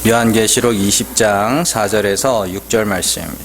요한계시록 20장 4절에서 6절 말씀입니다.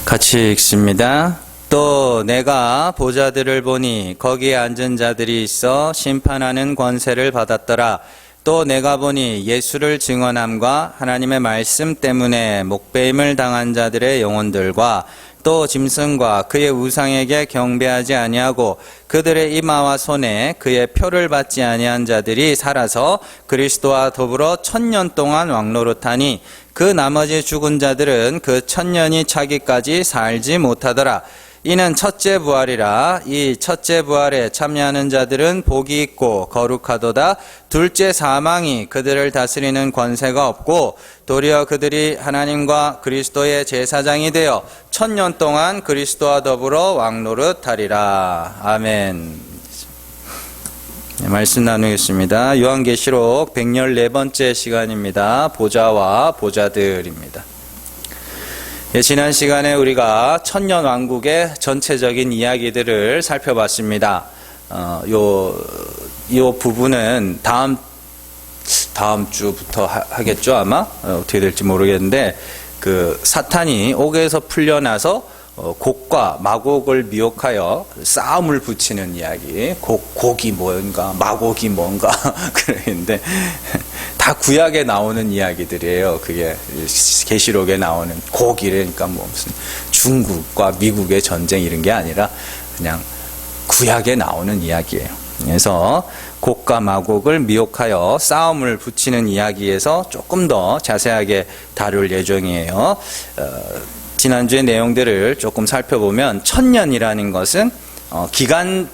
같이 읽습니다. 또 내가 보좌들을 보니 거기에 앉은 자들이 있어 심판하는 권세를 받았더라. 또 내가 보니 예수를 증언함과 하나님의 말씀 때문에 목배임을 당한 자들의 영혼들과 또 짐승과 그의 우상에게 경배하지 아니하고 그들의 이마와 손에 그의 표를 받지 아니한 자들이 살아서 그리스도와 더불어 1000년 동안 왕노릇하니 그 나머지 죽은 자들은 그 1000년이 차기까지 살지 못하더라. 이는 첫째 부활이라. 이 첫째 부활에 참여하는 자들은 복이 있고 거룩하도다. 둘째 사망이 그들을 다스리는 권세가 없고 도리어 그들이 하나님과 그리스도의 제사장이 되어 1000년 동안 그리스도와 더불어 왕노릇하리라. 아멘. 말씀 나누겠습니다. 요한계시록 114번째 시간입니다. 보좌와 보좌들입니다. 지난 시간에 우리가 천년 왕국의 전체적인 이야기들을 살펴봤습니다. 요 부분은 다음 주부터 하겠죠, 아마? 어떻게 될지 모르겠는데, 그 사탄이 옥에서 풀려나서 곡과 마곡을 미혹하여 싸움을 붙이는 이야기. 곡이 뭔가, 마곡이 뭔가, 그러는데, 다 구약에 나오는 이야기들이에요. 그게 계시록에 나오는 곡이라니까 뭐 무슨 중국과 미국의 전쟁 이런 게 아니라 그냥 구약에 나오는 이야기예요. 그래서 곡과 마곡을 미혹하여 싸움을 붙이는 이야기에서 조금 더 자세하게 다룰 예정이에요. 지난주의 내용들을 조금 살펴보면 1000년이라는 것은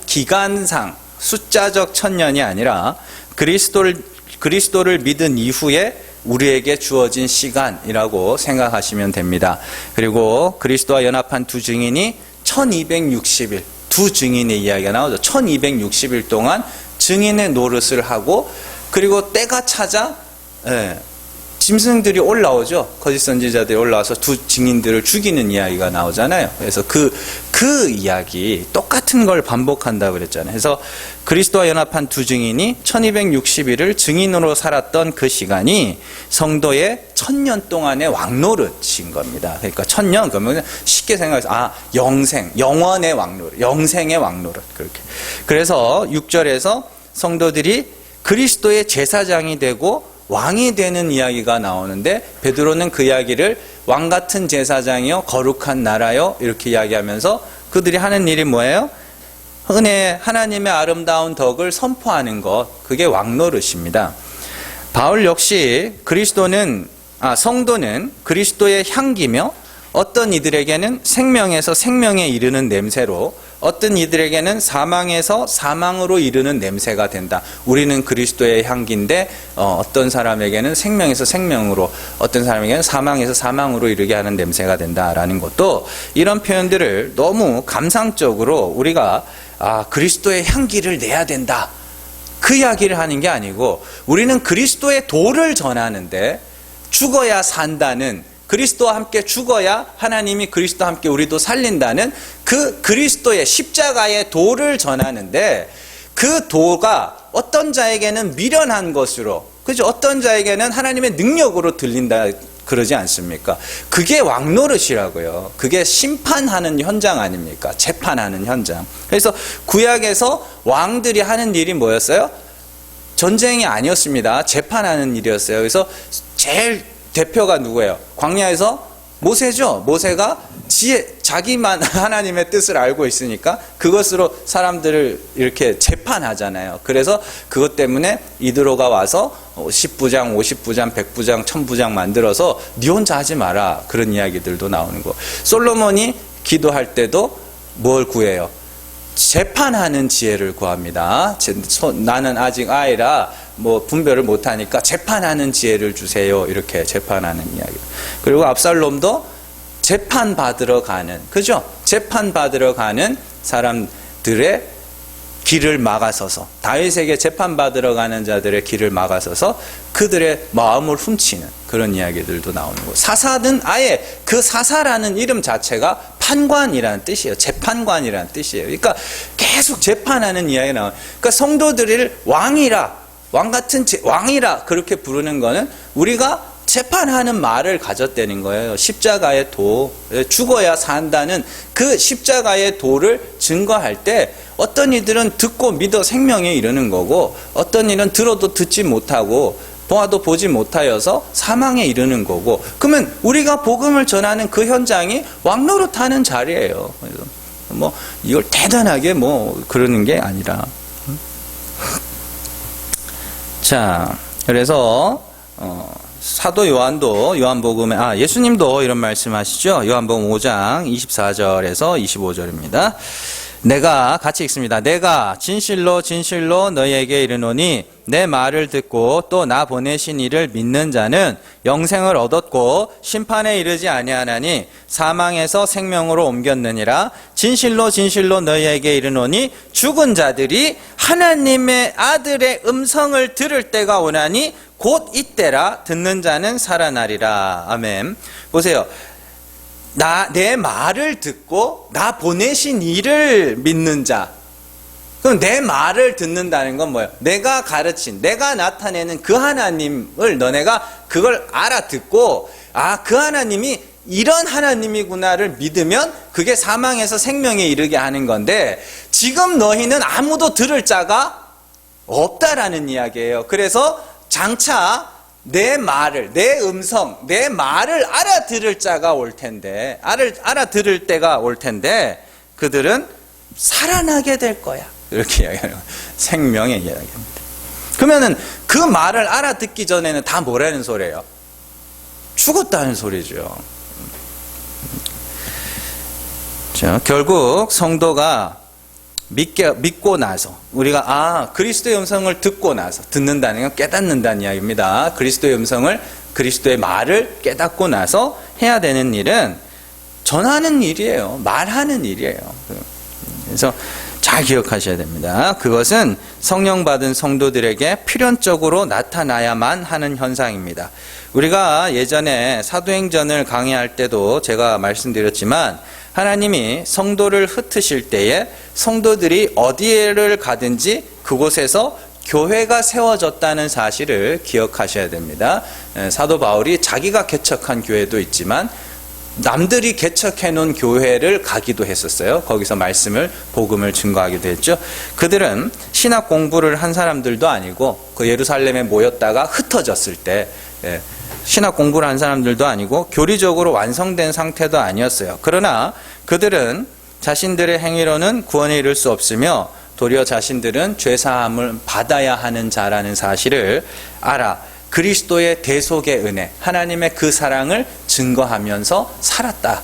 기간상 숫자적 1000년이 아니라 그리스도를 믿은 이후에 우리에게 주어진 시간이라고 생각하시면 됩니다. 그리고 그리스도와 연합한 두 증인이 1260일, 두 증인의 이야기가 나오죠. 1260일 동안 증인의 노릇을 하고, 그리고 때가 찾아 짐승들이 올라오죠. 거짓 선지자들이 올라와서 두 증인들을 죽이는 이야기가 나오잖아요. 그래서 그 이야기 똑같은 걸 반복한다고 그랬잖아요. 그래서 그리스도와 연합한 두 증인이 1260일을 증인으로 살았던 그 시간이 성도의 1000년 동안의 왕노릇인 겁니다. 그러니까 1000년, 그러면 쉽게 생각해서 영생, 영원의 왕노릇, 영생의 왕노릇, 그렇게. 그래서 6절에서 성도들이 그리스도의 제사장이 되고 왕이 되는 이야기가 나오는데, 베드로는 그 이야기를 왕 같은 제사장이요 거룩한 나라요 이렇게 이야기하면서 그들이 하는 일이 뭐예요? 은혜, 하나님의 아름다운 덕을 선포하는 것, 그게 왕노릇입니다. 바울 역시 성도는 그리스도의 향기며 어떤 이들에게는 생명에서 생명에 이르는 냄새로, 어떤 이들에게는 사망에서 사망으로 이르는 냄새가 된다. 우리는 그리스도의 향기인데 어떤 사람에게는 생명에서 생명으로, 어떤 사람에게는 사망에서 사망으로 이르게 하는 냄새가 된다라는 것도, 이런 표현들을 너무 감상적으로 우리가 그리스도의 향기를 내야 된다, 그 이야기를 하는 게 아니고, 우리는 그리스도의 도를 전하는데, 죽어야 산다는, 그리스도와 함께 죽어야 하나님이 그리스도와 함께 우리도 살린다는 그 그리스도의 십자가의 도를 전하는데, 그 도가 어떤 자에게는 미련한 것으로, 그죠? 어떤 자에게는 하나님의 능력으로 들린다 그러지 않습니까? 그게 왕노릇이라고요. 그게 심판하는 현장 아닙니까? 재판하는 현장. 그래서 구약에서 왕들이 하는 일이 뭐였어요? 전쟁이 아니었습니다. 재판하는 일이었어요. 그래서 제일 대표가 누구예요? 광야에서 모세죠. 모세가 자기만 하나님의 뜻을 알고 있으니까 그것으로 사람들을 이렇게 재판하잖아요. 그래서 그것 때문에 이드로가 와서 10부장, 50부장, 100부장, 1000부장 만들어서 니 혼자 하지 마라, 그런 이야기들도 나오는 거. 솔로몬이 기도할 때도 뭘 구해요? 재판하는 지혜를 구합니다. 나는 아직 아이라 분별을 못하니까 재판하는 지혜를 주세요, 이렇게 재판하는 이야기. 그리고 압살롬도 재판받으러 가는, 그죠? 재판받으러 가는 사람들의 길을 막아서서, 다윗에게 재판받으러 가는 자들의 길을 막아서서 그들의 마음을 훔치는 그런 이야기들도 나오는 거예요. 사사는 아예 그 사사라는 이름 자체가 판관이라는 뜻이에요. 재판관이라는 뜻이에요. 그러니까 계속 재판하는 이야기가 나와요. 그러니까 성도들을 왕이라, 왕 같은 왕이라 그렇게 부르는 거는 우리가 재판하는 말을 가졌다는 거예요. 십자가의 도, 죽어야 산다는 그 십자가의 도를 증거할 때 어떤 이들은 듣고 믿어 생명에 이르는 거고 어떤 이는 들어도 듣지 못하고 보아도 보지 못하여서 사망에 이르는 거고, 그러면 우리가 복음을 전하는 그 현장이 왕노릇하는 자리예요. 그래서 뭐 이걸 대단하게 뭐 그러는 게 아니라. 자, 그래서 사도 요한도 요한복음에 예수님도 이런 말씀하시죠. 요한복음 5장 24절에서 25절입니다. 내가 같이 읽습니다. 내가 진실로 진실로 너희에게 이르노니 내 말을 듣고 또 나 보내신 이를 믿는 자는 영생을 얻었고 심판에 이르지 아니하나니 사망에서 생명으로 옮겼느니라. 진실로 진실로 너희에게 이르노니 죽은 자들이 하나님의 아들의 음성을 들을 때가 오나니 곧 이때라. 듣는 자는 살아나리라. 아멘. 보세요. 내 말을 듣고 나 보내신 이를 믿는 자. 그럼 내 말을 듣는다는 건 뭐예요? 내가 가르친, 내가 나타내는 그 하나님을 너네가 그걸 알아듣고 그 하나님이 이런 하나님이구나를 믿으면 그게 사망에서 생명에 이르게 하는 건데, 지금 너희는 아무도 들을 자가 없다라는 이야기예요. 그래서 장차 내 말을, 내 음성, 내 말을 알아들을 자가 올 텐데, 알아들을 때가 올 텐데, 그들은 살아나게 될 거야. 이렇게 이야기하는 거예요. 생명의 이야기입니다. 그러면은 그 말을 알아듣기 전에는 다 뭐라는 소리예요? 죽었다는 소리죠. 자, 결국 성도가 믿고 나서, 우리가 그리스도의 음성을 듣고 나서, 듣는다는 건 깨닫는다는 이야기입니다. 그리스도의 음성을, 그리스도의 말을 깨닫고 나서 해야 되는 일은 전하는 일이에요. 말하는 일이에요. 그래서 잘 기억하셔야 됩니다. 그것은 성령 받은 성도들에게 필연적으로 나타나야만 하는 현상입니다. 우리가 예전에 사도행전을 강의할 때도 제가 말씀드렸지만, 하나님이 성도를 흩으실 때에 성도들이 어디를 가든지 그곳에서 교회가 세워졌다는 사실을 기억하셔야 됩니다. 사도 바울이 자기가 개척한 교회도 있지만 남들이 개척해 놓은 교회를 가기도 했었어요. 거기서 복음을 증거하기도 했죠. 그들은 신학 공부를 한 사람들도 아니고 그 예루살렘에 모였다가 흩어졌을 때 신학 공부를 한 사람들도 아니고 교리적으로 완성된 상태도 아니었어요. 그러나 그들은 자신들의 행위로는 구원에 이를 수 없으며 도리어 자신들은 죄사함을 받아야 하는 자라는 사실을 알아 그리스도의 대속의 은혜, 하나님의 그 사랑을 증거하면서 살았다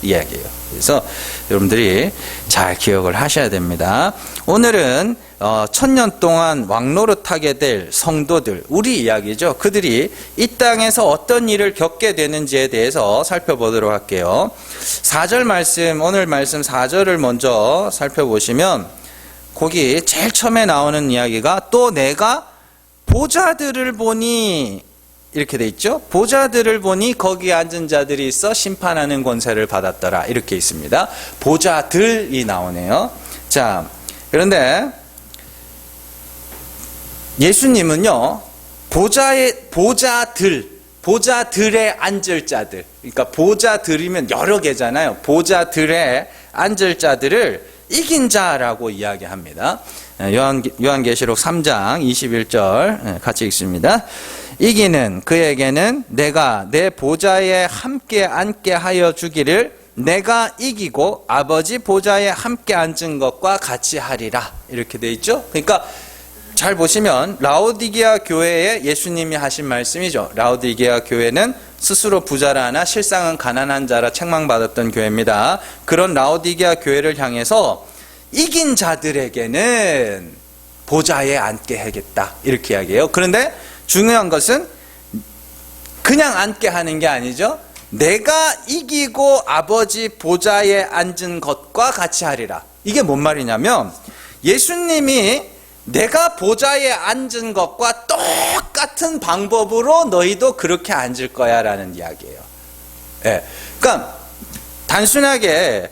이야기예요. 그래서 여러분들이 잘 기억을 하셔야 됩니다. 오늘은 1000년 동안 왕노릇하게 될 성도들, 우리 이야기죠. 그들이 이 땅에서 어떤 일을 겪게 되는지에 대해서 살펴보도록 할게요. 4절 말씀, 오늘 말씀 4절을 먼저 살펴보시면 거기 제일 처음에 나오는 이야기가 또 내가 보좌들을 보니 이렇게 돼 있죠. 보좌들을 보니 거기에 앉은 자들이 있어 심판하는 권세를 받았더라 이렇게 있습니다. 보좌들이 나오네요. 자, 그런데 예수님은요 보좌들에 앉을 자들, 그러니까 보좌들이면 여러 개잖아요. 보좌들에 앉을 자들을 이긴 자라고 이야기합니다. 요한계시록 3장 21절 같이 읽습니다. 이기는 그에게는 내가 내 보좌에 함께 앉게 하여 주기를 내가 이기고 아버지 보좌에 함께 앉은 것과 같이 하리라 이렇게 돼 있죠. 그러니까 잘 보시면 라오디게아 교회에 예수님이 하신 말씀이죠. 라오디게아 교회는 스스로 부자라 하나 실상은 가난한 자라 책망받았던 교회입니다. 그런 라오디게아 교회를 향해서 이긴 자들에게는 보좌에 앉게 하겠다 이렇게 이야기해요. 그런데 중요한 것은 그냥 앉게 하는 게 아니죠. 내가 이기고 아버지 보좌에 앉은 것과 같이 하리라. 이게 뭔 말이냐면 예수님이 내가 보좌에 앉은 것과 똑같은 방법으로 너희도 그렇게 앉을 거야 라는 이야기예요. 그러니까 단순하게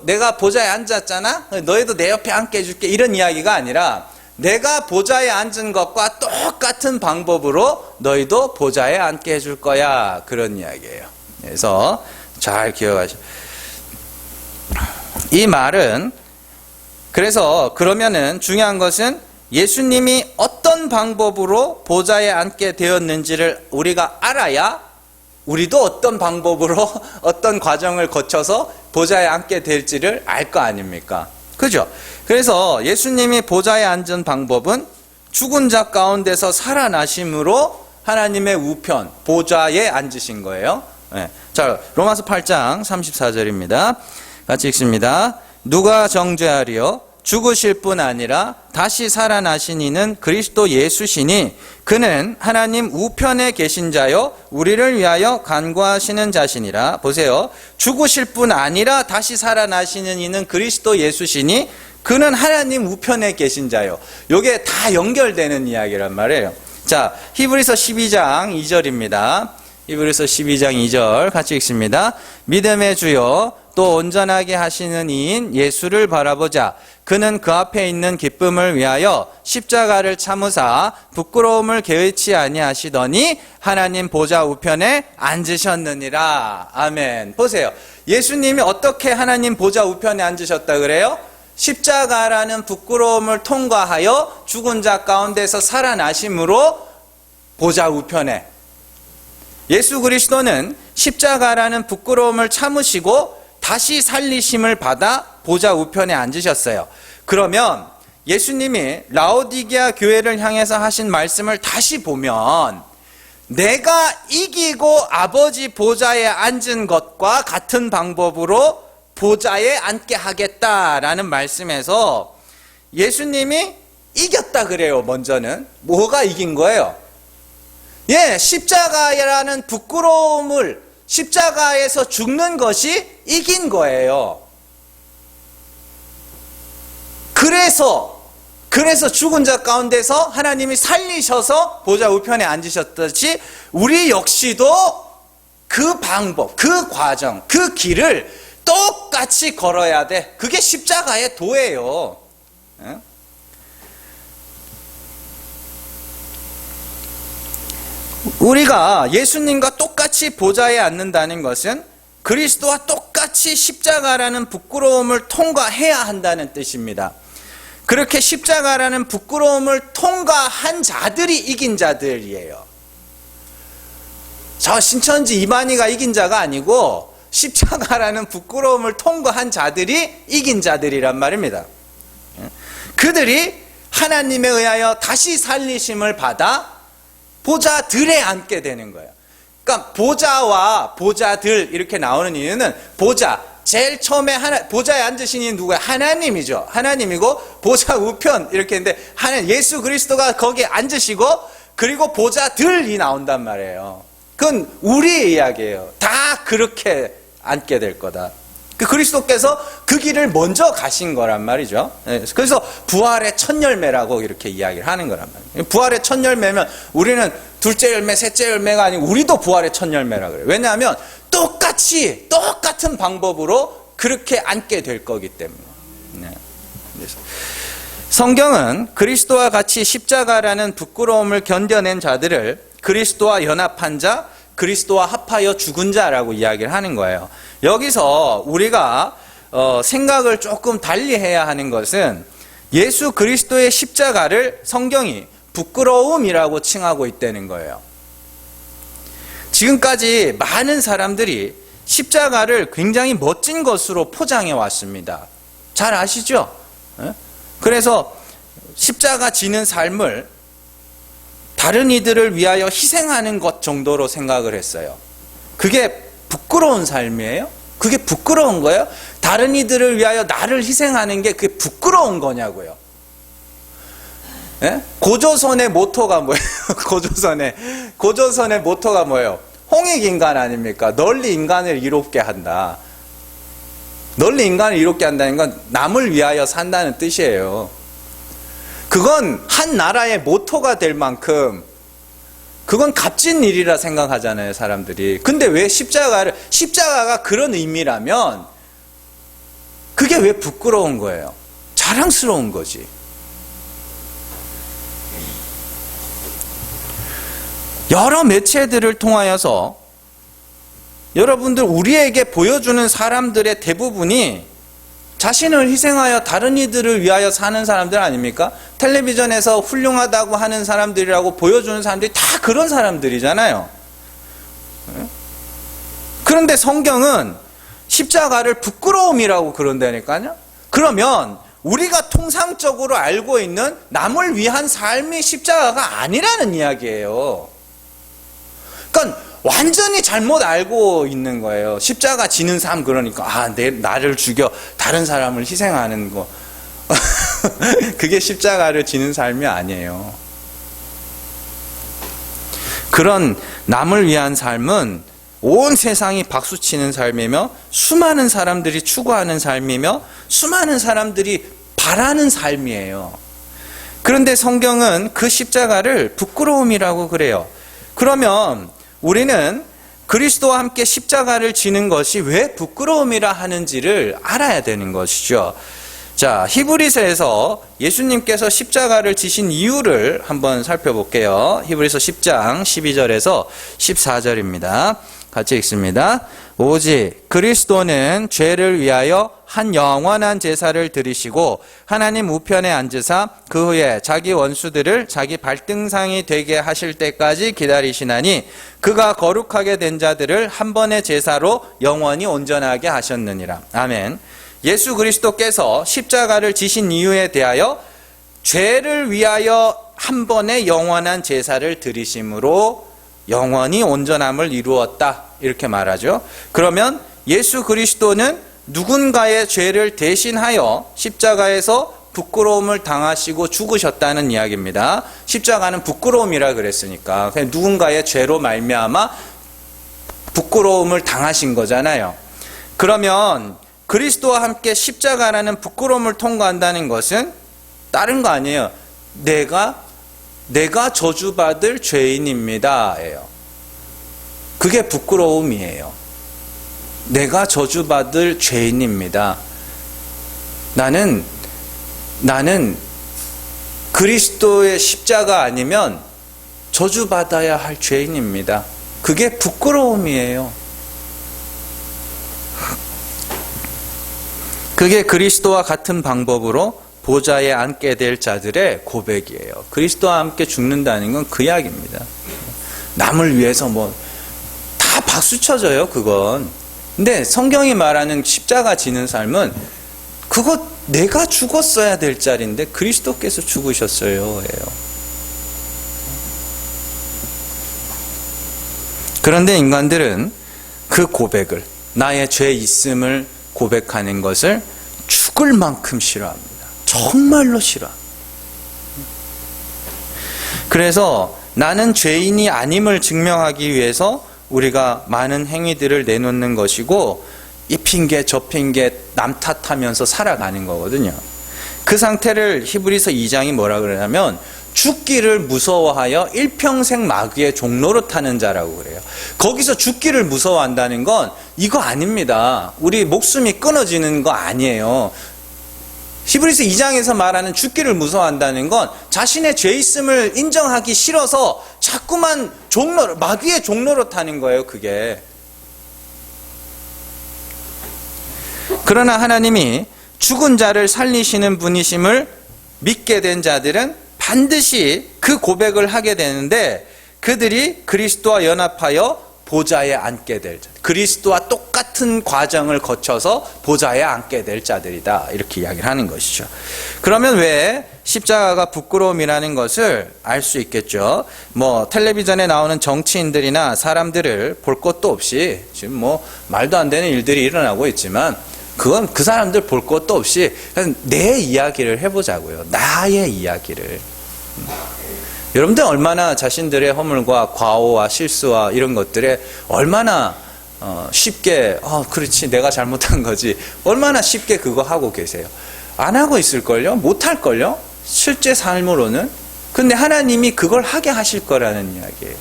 내가 보좌에 앉았잖아, 너희도 내 옆에 앉게 해줄게 이런 이야기가 아니라 내가 보좌에 앉은 것과 똑같은 방법으로 너희도 보좌에 앉게 해줄 거야. 그런 이야기예요. 그래서 잘 기억하시오. 이 말은, 그래서 그러면은 중요한 것은 예수님이 어떤 방법으로 보좌에 앉게 되었는지를 우리가 알아야 우리도 어떤 방법으로 어떤 과정을 거쳐서 보좌에 앉게 될지를 알 거 아닙니까? 그죠? 그래서 예수님이 보좌에 앉은 방법은 죽은 자 가운데서 살아나심으로 하나님의 우편, 보좌에 앉으신 거예요. 네. 자, 로마서 8장 34절입니다. 같이 읽습니다. 누가 정죄하리요? 죽으실 뿐 아니라 다시 살아나신 이는 그리스도 예수시니 그는 하나님 우편에 계신 자요 우리를 위하여 간구하시는 자시니라. 보세요. 죽으실 뿐 아니라 다시 살아나시는 이는 그리스도 예수시니 그는 하나님 우편에 계신 자요. 이게 다 연결되는 이야기란 말이에요. 자, 히브리서 12장 2절입니다. 히브리서 12장 2절 같이 읽습니다. 믿음의 주요 또 온전하게 하시는 이인 예수를 바라보자. 그는 그 앞에 있는 기쁨을 위하여 십자가를 참으사 부끄러움을 개의치 아니하시더니 하나님 보좌 우편에 앉으셨느니라. 아멘. 보세요. 예수님이 어떻게 하나님 보좌 우편에 앉으셨다 그래요? 십자가라는 부끄러움을 통과하여 죽은 자 가운데서 살아나심으로 보좌 우편에. 예수 그리스도는 십자가라는 부끄러움을 참으시고 다시 살리심을 받아 보좌 우편에 앉으셨어요. 그러면 예수님이 라오디게아 교회를 향해서 하신 말씀을 다시 보면 내가 이기고 아버지 보좌에 앉은 것과 같은 방법으로 보좌에 앉게 하겠다라는 말씀에서 예수님이 이겼다 그래요. 먼저는 뭐가 이긴 거예요? 십자가라는 부끄러움을, 십자가에서 죽는 것이 이긴 거예요. 그래서 죽은 자 가운데서 하나님이 살리셔서 보좌 우편에 앉으셨듯이 우리 역시도 그 방법, 그 과정, 그 길을 똑같이 걸어야 돼. 그게 십자가의 도예요. 우리가 예수님과 똑같이 보좌에 앉는다는 것은 그리스도와 똑같이 십자가라는 부끄러움을 통과해야 한다는 뜻입니다. 그렇게 십자가라는 부끄러움을 통과한 자들이 이긴 자들이에요. 저 신천지 이만희가 이긴 자가 아니고 십자가라는 부끄러움을 통과한 자들이 이긴 자들이란 말입니다. 그들이 하나님에 의하여 다시 살리심을 받아 보좌들에 앉게 되는 거예요. 그러니까 보좌와 보좌들 이렇게 나오는 이유는 보좌, 제일 처음에 보좌에 앉으신 이는 누구예요? 하나님이죠. 하나님이고 보좌 우편 이렇게 했는데 예수 그리스도가 거기에 앉으시고 그리고 보좌들이 나온단 말이에요. 그건 우리의 이야기예요. 다 그렇게 앉게 될 거다. 그리스도께서 그 길을 먼저 가신 거란 말이죠. 그래서 부활의 첫 열매라고 이렇게 이야기를 하는 거란 말이에요. 부활의 첫 열매면 우리는 둘째 열매, 셋째 열매가 아니고 우리도 부활의 첫 열매라고 그래요. 왜냐하면 똑같은 방법으로 그렇게 앉게 될 거기 때문에. 성경은 그리스도와 같이 십자가라는 부끄러움을 견뎌낸 자들을 그리스도와 연합한 자, 그리스도와 합하여 죽은 자라고 이야기를 하는 거예요. 여기서 우리가 생각을 조금 달리 해야 하는 것은 예수 그리스도의 십자가를 성경이 부끄러움이라고 칭하고 있다는 거예요. 지금까지 많은 사람들이 십자가를 굉장히 멋진 것으로 포장해 왔습니다. 잘 아시죠? 그래서 십자가 지는 삶을 다른 이들을 위하여 희생하는 것 정도로 생각을 했어요. 그게 부끄러운 삶이에요? 그게 부끄러운 거예요? 다른 이들을 위하여 나를 희생하는 게 그게 부끄러운 거냐고요. 고조선의 모토가 뭐예요? 고조선의 모토가 뭐예요? 홍익인간 아닙니까? 널리 인간을 이롭게 한다. 널리 인간을 이롭게 한다는 건 남을 위하여 산다는 뜻이에요. 그건 한 나라의 모토가 될 만큼 그건 값진 일이라 생각하잖아요, 사람들이. 근데 왜 십자가가 그런 의미라면 그게 왜 부끄러운 거예요? 자랑스러운 거지. 여러 매체들을 통하여서 여러분들 우리에게 보여주는 사람들의 대부분이 자신을 희생하여 다른 이들을 위하여 사는 사람들 아닙니까? 텔레비전에서 훌륭하다고 하는 사람들이라고 보여주는 사람들이 다 그런 사람들이잖아요. 그런데 성경은 십자가를 부끄러움이라고 그런다니까요. 그러면 우리가 통상적으로 알고 있는 남을 위한 삶이 십자가가 아니라는 이야기예요. 그러니까 완전히 잘못 알고 있는 거예요. 십자가 지는 삶, 그러니까 나를 죽여 다른 사람을 희생하는 거 그게 십자가를 지는 삶이 아니에요. 그런 남을 위한 삶은 온 세상이 박수치는 삶이며 수많은 사람들이 추구하는 삶이며 수많은 사람들이 바라는 삶이에요. 그런데 성경은 그 십자가를 부끄러움이라고 그래요. 그러면 우리는 그리스도와 함께 십자가를 지는 것이 왜 부끄러움이라 하는지를 알아야 되는 것이죠. 자, 히브리서에서 예수님께서 십자가를 지신 이유를 한번 살펴볼게요. 히브리서 10장 12절에서 14절입니다. 같이 읽습니다. 오직 그리스도는 죄를 위하여 한 영원한 제사를 드리시고 하나님 우편에 앉으사 그 후에 자기 원수들을 자기 발등상이 되게 하실 때까지 기다리시나니 그가 거룩하게 된 자들을 한 번의 제사로 영원히 온전하게 하셨느니라. 아멘. 예수 그리스도께서 십자가를 지신 이유에 대하여 죄를 위하여 한 번의 영원한 제사를 드리심으로 영원히 온전함을 이루었다, 이렇게 말하죠. 그러면 예수 그리스도는 누군가의 죄를 대신하여 십자가에서 부끄러움을 당하시고 죽으셨다는 이야기입니다. 십자가는 부끄러움이라 그랬으니까 그냥 누군가의 죄로 말미암아 부끄러움을 당하신 거잖아요. 그러면 그리스도와 함께 십자가라는 부끄러움을 통과한다는 것은 다른 거 아니에요. 내가 저주받을 죄인입니다 예요. 그게 부끄러움이에요. 내가 저주받을 죄인입니다. 나는 그리스도의 십자가 아니면 저주받아야 할 죄인입니다. 그게 부끄러움이에요. 그게 그리스도와 같은 방법으로 보좌에 앉게 될 자들의 고백이에요. 그리스도와 함께 죽는다는 건 그 이야기입니다. 남을 위해서 다 박수 쳐줘요, 그건. 근데 성경이 말하는 십자가 지는 삶은 그거 내가 죽었어야 될 자리인데 그리스도께서 죽으셨어요 예요. 그런데 인간들은 그 고백을, 나의 죄 있음을 고백하는 것을 죽을 만큼 싫어합니다. 정말로 싫어합니다. 그래서 나는 죄인이 아님을 증명하기 위해서 우리가 많은 행위들을 내놓는 것이고 이 핑계 저 핑계 남 탓하면서 살아가는 거거든요. 그 상태를 히브리서 2장이 뭐라 그러냐면 죽기를 무서워하여 일평생 마귀의 종로로 타는 자라고 그래요. 거기서 죽기를 무서워한다는 건 이거 아닙니다. 우리 목숨이 끊어지는 거 아니에요. 히브리서 2장에서 말하는 죽기를 무서워한다는 건 자신의 죄 있음을 인정하기 싫어서 자꾸만 마귀의 종로로 타는 거예요, 그게. 그러나 하나님이 죽은 자를 살리시는 분이심을 믿게 된 자들은 반드시 그 고백을 하게 되는데 그들이 그리스도와 연합하여 보좌에 앉게 될 자, 그리스도와 똑같은 과정을 거쳐서 보좌에 앉게 될 자들이다, 이렇게 이야기를 하는 것이죠. 그러면 왜 십자가가 부끄러움이라는 것을 알 수 있겠죠. 텔레비전에 나오는 정치인들이나 사람들을 볼 것도 없이 지금 말도 안 되는 일들이 일어나고 있지만 그건 그 사람들 볼 것도 없이 그냥 내 이야기를 해보자고요. 나의 이야기를. 여러분들 얼마나 자신들의 허물과 과오와 실수와 이런 것들에 얼마나 쉽게 그렇지 내가 잘못한 거지 얼마나 쉽게 그거 하고 계세요. 안 하고 있을걸요? 못할걸요? 실제 삶으로는. 근데 하나님이 그걸 하게 하실 거라는 이야기예요.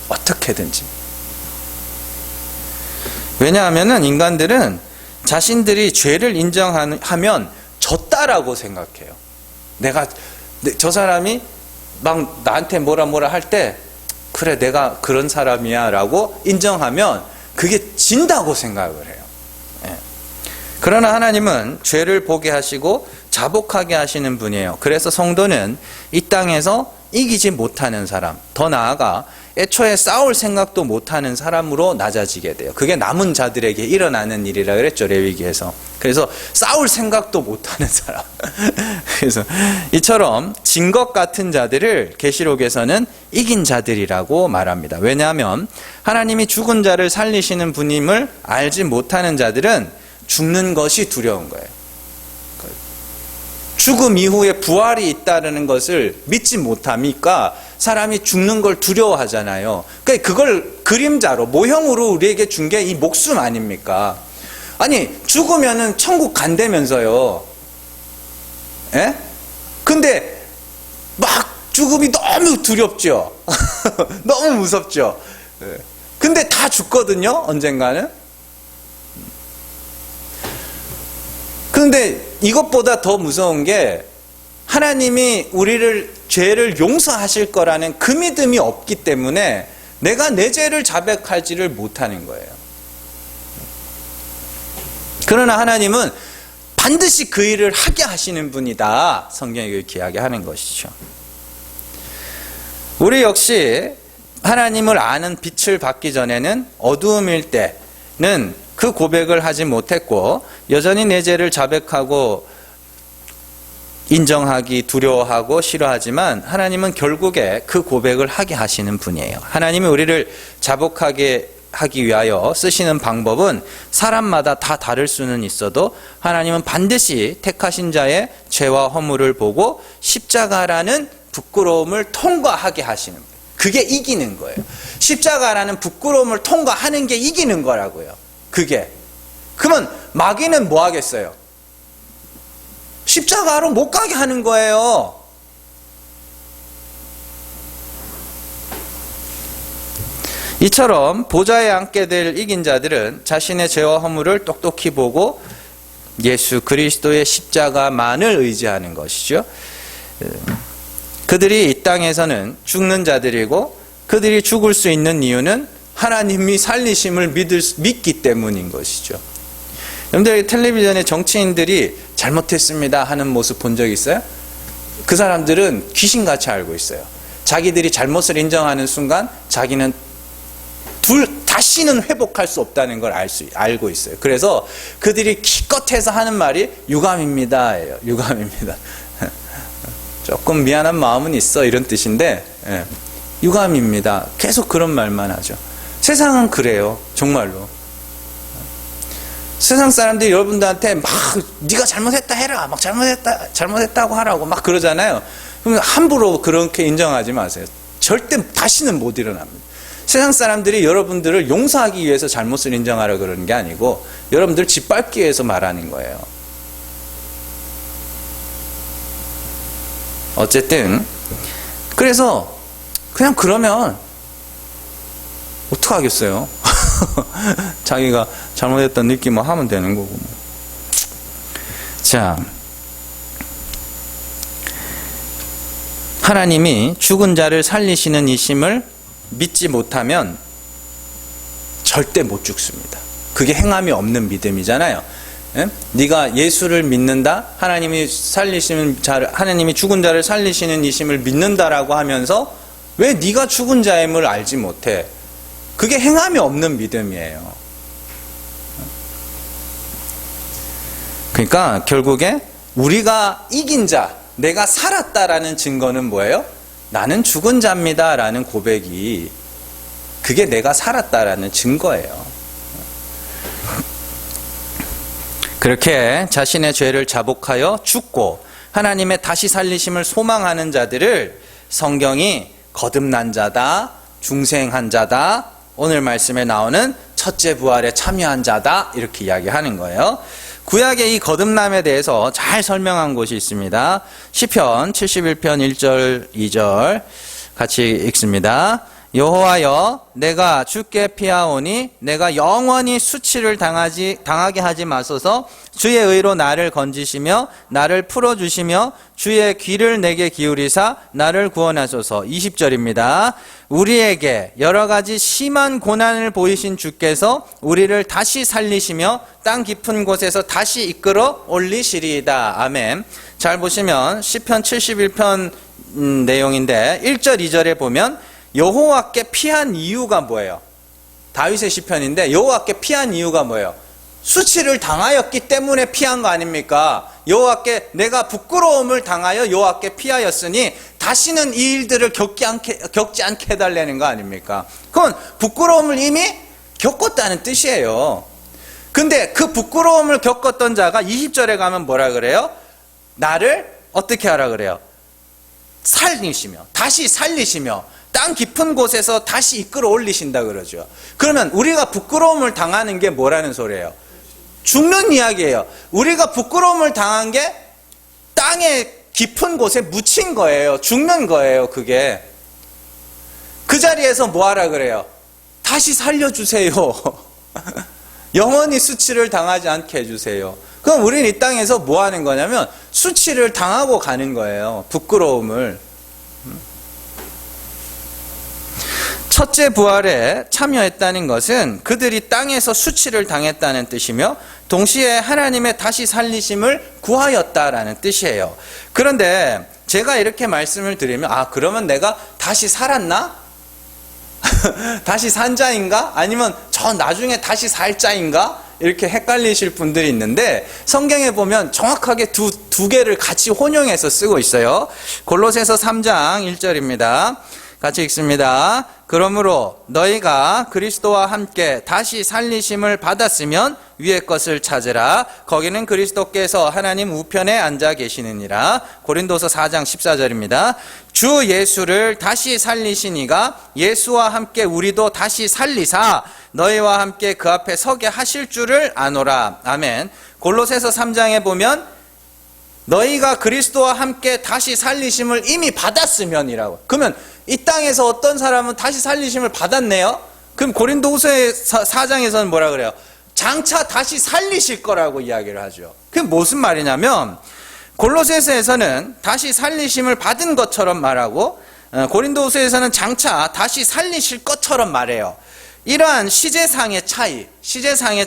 어떻게든지. 왜냐하면 인간들은 자신들이 죄를 인정하면 졌다라고 생각해요. 저 사람이 막 나한테 뭐라 할 때 그래 내가 그런 사람이야 라고 인정하면 그게 진다고 생각을 해요. 예. 그러나 하나님은 죄를 보게 하시고 자복하게 하시는 분이에요. 그래서 성도는 이 땅에서 이기지 못하는 사람, 더 나아가 애초에 싸울 생각도 못하는 사람으로 낮아지게 돼요. 그게 남은 자들에게 일어나는 일이라 그랬죠, 레위기에서. 그래서 싸울 생각도 못하는 사람. 그래서 이처럼 진 것 같은 자들을 계시록에서는 이긴 자들이라고 말합니다. 왜냐하면 하나님이 죽은 자를 살리시는 분임을 알지 못하는 자들은 죽는 것이 두려운 거예요. 죽음 이후에 부활이 있다는 것을 믿지 못하니까 사람이 죽는 걸 두려워하잖아요. 그러니까 그걸 그림자로, 모형으로 우리에게 준 게 이 목숨 아닙니까? 아니, 죽으면은 천국 간다면서요. 예? 근데 막 죽음이 너무 두렵죠? 너무 무섭죠? 근데 다 죽거든요, 언젠가는? 그런데 이것보다 더 무서운 게 하나님이 우리를 죄를 용서하실 거라는 그 믿음이 없기 때문에 내가 내 죄를 자백하지를 못하는 거예요. 그러나 하나님은 반드시 그 일을 하게 하시는 분이다. 성경이 이렇게 이야기하는 것이죠. 우리 역시 하나님을 아는 빛을 받기 전에는 어두움일 때는 그 고백을 하지 못했고 여전히 내 죄를 자백하고 인정하기 두려워하고 싫어하지만 하나님은 결국에 그 고백을 하게 하시는 분이에요. 하나님이 우리를 자복하게 하기 위하여 쓰시는 방법은 사람마다 다 다를 수는 있어도 하나님은 반드시 택하신 자의 죄와 허물을 보고 십자가라는 부끄러움을 통과하게 하시는 거예요. 그게 이기는 거예요. 십자가라는 부끄러움을 통과하는 게 이기는 거라고요. 그게. 그러면 마귀는 뭐 하겠어요? 십자가로 못 가게 하는 거예요. 이처럼 보좌에 앉게 될 이긴 자들은 자신의 죄와 허물을 똑똑히 보고 예수 그리스도의 십자가만을 의지하는 것이죠. 그들이 이 땅에서는 죽는 자들이고 그들이 죽을 수 있는 이유는 하나님이 살리심을 믿기 때문인 것이죠. 여러분들 텔레비전에 정치인들이 잘못했습니다 하는 모습 본 적 있어요? 그 사람들은 귀신같이 알고 있어요. 자기들이 잘못을 인정하는 순간 자기는 다시는 회복할 수 없다는 걸 알고 있어요. 그래서 그들이 기껏해서 하는 말이 유감입니다. 유감입니다. 조금 미안한 마음은 있어 이런 뜻인데 유감입니다. 계속 그런 말만 하죠. 세상은 그래요. 정말로. 세상 사람들이 여러분들한테 막 네가 잘못했다 해라. 막 잘못했다고 하라고 막 그러잖아요. 그럼 함부로 그렇게 인정하지 마세요. 절대 다시는 못 일어납니다. 세상 사람들이 여러분들을 용서하기 위해서 잘못을 인정하라 그러는 게 아니고 여러분들 짓밟기 위해서 말하는 거예요. 어쨌든 그래서 그냥 그러면 어떡하겠어요? 자기가 잘못했다는 느낌을 하면 되는 거고. 자, 하나님이 죽은 자를 살리시는 이심을 믿지 못하면 절대 못 죽습니다. 그게 행함이 없는 믿음이잖아요. 예? 네가 예수를 믿는다, 하나님이 죽은 자를 살리시는 이심을 믿는다라고 하면서 왜 네가 죽은 자임을 알지 못해? 그게 행함이 없는 믿음이에요. 그러니까 결국에 우리가 이긴 자, 내가 살았다라는 증거는 뭐예요? 나는 죽은 자입니다 라는 고백이, 그게 내가 살았다라는 증거예요. 그렇게 자신의 죄를 자복하여 죽고 하나님의 다시 살리심을 소망하는 자들을 성경이 거듭난 자다, 중생한 자다, 오늘 말씀에 나오는 첫째 부활에 참여한 자다, 이렇게 이야기하는 거예요. 구약의 이 거듭남에 대해서 잘 설명한 곳이 있습니다. 시편 71편 1절 2절 같이 읽습니다. 여호와여 내가 주께 피하오니 내가 영원히 수치를 당하게 하지 마소서. 주의 의로 나를 건지시며 나를 풀어주시며 주의 귀를 내게 기울이사 나를 구원하소서. 20절입니다. 우리에게 여러 가지 심한 고난을 보이신 주께서 우리를 다시 살리시며 땅 깊은 곳에서 다시 이끌어 올리시리이다. 아멘. 잘 보시면 시편 71편 내용인데 1절 2절에 보면 여호와께 피한 이유가 뭐예요? 다윗의 시편인데 여호와께 피한 이유가 뭐예요? 수치를 당하였기 때문에 피한 거 아닙니까? 여호와께 내가 부끄러움을 당하여 여호와께 피하였으니 다시는 이 일들을 겪지 않게 해달라는 거 아닙니까? 그건 부끄러움을 이미 겪었다는 뜻이에요. 근데 그 부끄러움을 겪었던 자가 20절에 가면 뭐라 그래요? 나를 어떻게 하라 그래요? 살리시며 다시 살리시며 땅 깊은 곳에서 다시 이끌어 올리신다 그러죠. 그러면 우리가 부끄러움을 당하는 게 뭐라는 소리예요? 죽는 이야기예요. 우리가 부끄러움을 당한 게 땅의 깊은 곳에 묻힌 거예요. 죽는 거예요. 그게 그 자리에서 뭐 하라 그래요? 다시 살려주세요. 영원히 수치를 당하지 않게 해주세요. 그럼 우리는 이 땅에서 뭐 하는 거냐면 수치를 당하고 가는 거예요. 부끄러움을. 첫째 부활에 참여했다는 것은 그들이 땅에서 수치를 당했다는 뜻이며 동시에 하나님의 다시 살리심을 구하였다라는 뜻이에요. 그런데 제가 이렇게 말씀을 드리면 그러면 내가 다시 살았나? 다시 산 자인가? 아니면 저 나중에 다시 살 자인가? 이렇게 헷갈리실 분들이 있는데 성경에 보면 정확하게 두 개를 같이 혼용해서 쓰고 있어요. 골로새서 3장 1절입니다. 같이 읽습니다. 그러므로 너희가 그리스도와 함께 다시 살리심을 받았으면 위의 것을 찾으라. 거기는 그리스도께서 하나님 우편에 앉아 계시느니라. 고린도서 4장 14절입니다. 주 예수를 다시 살리시니가 예수와 함께 우리도 다시 살리사 너희와 함께 그 앞에 서게 하실 줄을 아노라. 아멘. 골로새서 3장에 보면 너희가 그리스도와 함께 다시 살리심을 이미 받았으면이라고. 그러면 이 땅에서 어떤 사람은 다시 살리심을 받았네요. 그럼 고린도후서 4장에서는 뭐라 그래요? 장차 다시 살리실 거라고 이야기를 하죠. 그게 무슨 말이냐면 골로새서에서는 다시 살리심을 받은 것처럼 말하고 고린도후서에서는 장차 다시 살리실 것처럼 말해요. 이러한 시제상의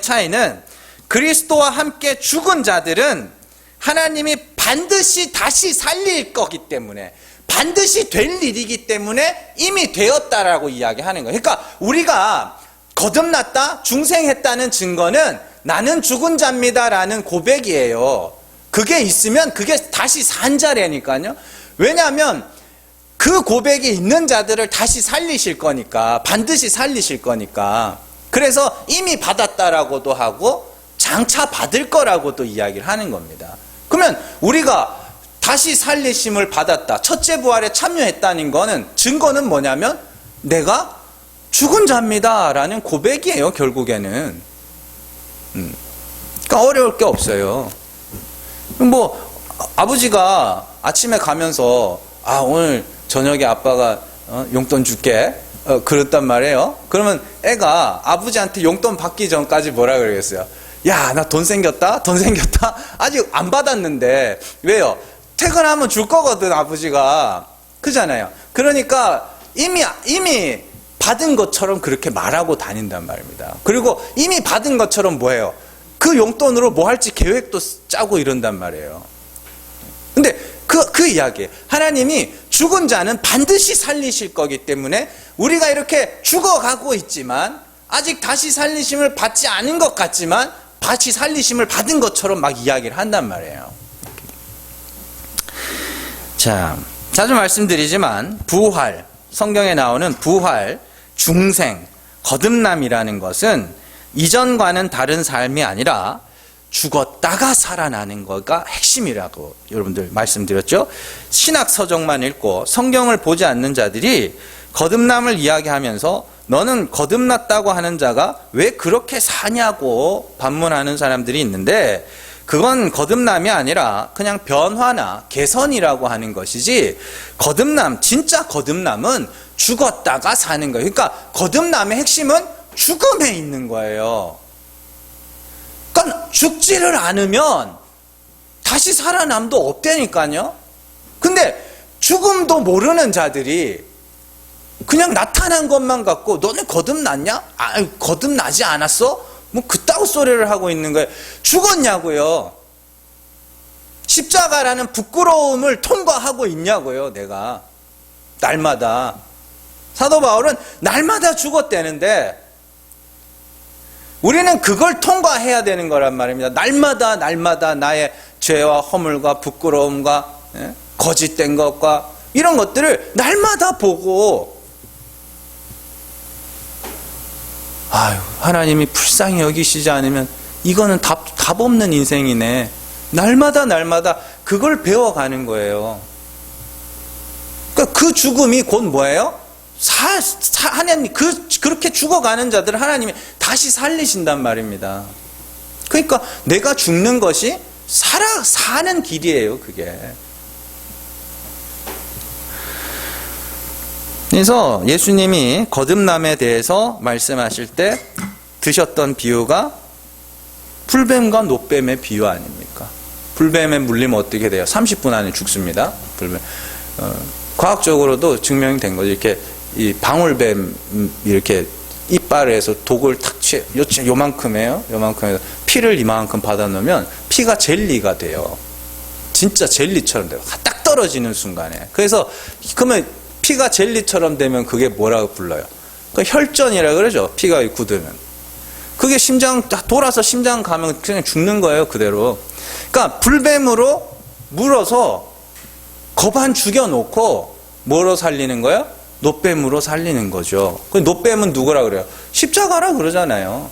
차이는 그리스도와 함께 죽은 자들은 하나님이 반드시 다시 살릴 거기 때문에 반드시 될 일이기 때문에 이미 되었다라고 이야기하는 거예요. 그러니까 우리가 거듭났다, 중생했다는 증거는 나는 죽은 자입니다라는 고백이에요. 그게 있으면 그게 다시 산 자라니까요. 왜냐하면 그 고백이 있는 자들을 다시 살리실 거니까, 반드시 살리실 거니까. 그래서 이미 받았다라고도 하고 장차 받을 거라고도 이야기를 하는 겁니다. 그러면 우리가 다시 살리심을 받았다, 첫째 부활에 참여했다는 거는 증거는 뭐냐면 내가 죽은 자입니다 라는 고백이에요. 결국에는 그러니까 어려울 게 없어요. 뭐 아버지가 아침에 가면서 오늘 저녁에 아빠가 용돈 줄게 그랬단 말이에요. 그러면 애가 아버지한테 용돈 받기 전까지 뭐라 그러겠어요? 야, 나 돈 생겼다? 아직 안 받았는데. 왜요? 퇴근하면 줄 거거든, 아버지가. 그잖아요. 그러니까 이미 받은 것처럼 그렇게 말하고 다닌단 말입니다. 그리고 이미 받은 것처럼 뭐예요? 그 용돈으로 뭐 할지 계획도 짜고 이런단 말이에요. 근데 그 이야기예요. 하나님이 죽은 자는 반드시 살리실 거기 때문에 우리가 이렇게 죽어가고 있지만 아직 다시 살리심을 받지 않은 것 같지만 다시 살리심을 받은 것처럼 막 이야기를 한단 말이에요. 자, 자주 말씀드리지만 부활, 성경에 나오는 부활, 중생, 거듭남이라는 것은 이전과는 다른 삶이 아니라 죽었다가 살아나는 거가 핵심이라고 여러분들 말씀드렸죠. 신학 서적만 읽고 성경을 보지 않는 자들이 거듭남을 이야기하면서 너는 거듭났다고 하는 자가 왜 그렇게 사냐고 반문하는 사람들이 있는데 그건 거듭남이 아니라 그냥 변화나 개선이라고 하는 것이지, 거듭남, 진짜 거듭남은 죽었다가 사는 거예요. 그러니까 거듭남의 핵심은 죽음에 있는 거예요. 그러니까 죽지를 않으면 다시 살아남도 없다니까요. 근데 죽음도 모르는 자들이 그냥 나타난 것만 갖고 너네 거듭났냐? 아, 거듭나지 않았어? 뭐 그따구 소리를 하고 있는 거예요. 죽었냐고요. 십자가라는 부끄러움을 통과하고 있냐고요. 내가 날마다. 사도 바울은 날마다 죽었다는데 우리는 그걸 통과해야 되는 거란 말입니다. 날마다 나의 죄와 허물과 부끄러움과 거짓된 것과 이런 것들을 날마다 보고, 아유, 하나님이 불쌍히 여기시지 않으면 이거는 답 없는 인생이네. 날마다 그걸 배워가는 거예요. 그러니까 그 죽음이 곧 뭐예요? 하나님, 그렇게 죽어가는 자들을 하나님이 다시 살리신단 말입니다. 그러니까 내가 죽는 것이 사는 길이에요, 그게. 그래서 예수님이 거듭남에 대해서 말씀하실 때 드셨던 비유가 풀뱀과 노뱀의 비유 아닙니까? 풀뱀에 물리면 어떻게 돼요? 30분 안에 죽습니다. 풀뱀. 과학적으로도 증명이 된 거죠. 이렇게 이 방울뱀 이렇게 이빨에서 독을 탁 요만큼해요. 요만큼해서 피를 이만큼 받아놓으면 피가 젤리가 돼요. 진짜 젤리처럼 돼요. 딱 떨어지는 순간에. 그래서 그러면 피가 젤리처럼 되면 그게 뭐라고 불러요? 혈전이라 그러죠. 피가 굳으면. 그게 돌아서 심장 가면 그냥 죽는 거예요, 그대로. 그러니까 불뱀으로 물어서 거반 죽여놓고 뭐로 살리는 거예요? 노뱀으로 살리는 거죠. 노뱀은 누구라 그래요? 십자가라 그러잖아요.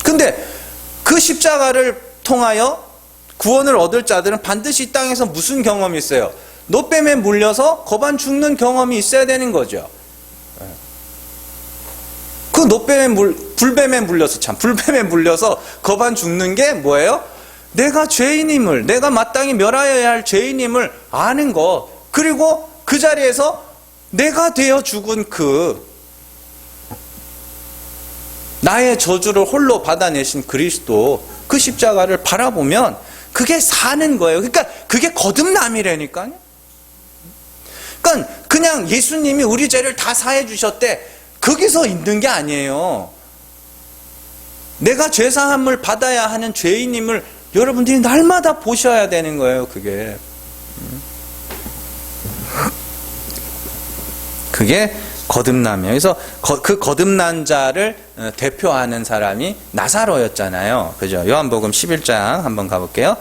근데 그 십자가를 통하여 구원을 얻을 자들은 반드시 이 땅에서 무슨 경험이 있어요? 노뱀에 물려서 거반 죽는 경험이 있어야 되는 거죠. 그 불뱀에 물려서 거반 죽는 게 뭐예요? 내가 죄인임을, 내가 마땅히 멸하여야 할 죄인임을 아는 것, 그리고 그 자리에서 내가 되어 죽은 나의 저주를 홀로 받아내신 그리스도, 그 십자가를 바라보면 그게 사는 거예요. 그러니까 그게 거듭남이라니까요. 그러니까 그냥 예수님이 우리 죄를 다 사해 주셨대, 거기서 있는 게 아니에요. 내가 죄사함을 받아야 하는 죄인임을 여러분들이 날마다 보셔야 되는 거예요. 그게 거듭남이에요. 그래서 그 거듭난 자를 대표하는 사람이 나사로였잖아요. 그죠? 요한복음 11장 한번 가볼게요.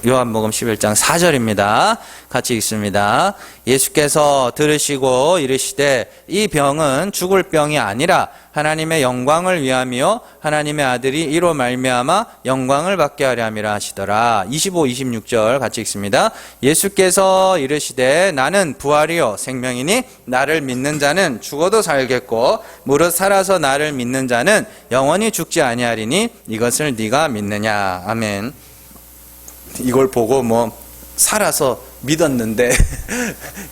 요한복음 11장 4절입니다. 같이 읽습니다. 예수께서 들으시고 이르시되 이 병은 죽을 병이 아니라 하나님의 영광을 위함이요 하나님의 아들이 이로 말미암아 영광을 받게 하려 함이라 하시더라. 25, 26절 같이 읽습니다. 예수께서 이르시되 나는 부활이요 생명이니 나를 믿는 자는 죽어도 살겠고 무릇 살아서 나를 믿는 자는 영원히 죽지 아니하리니 이것을 네가 믿느냐. 아멘. 이걸 보고 살아서 믿었는데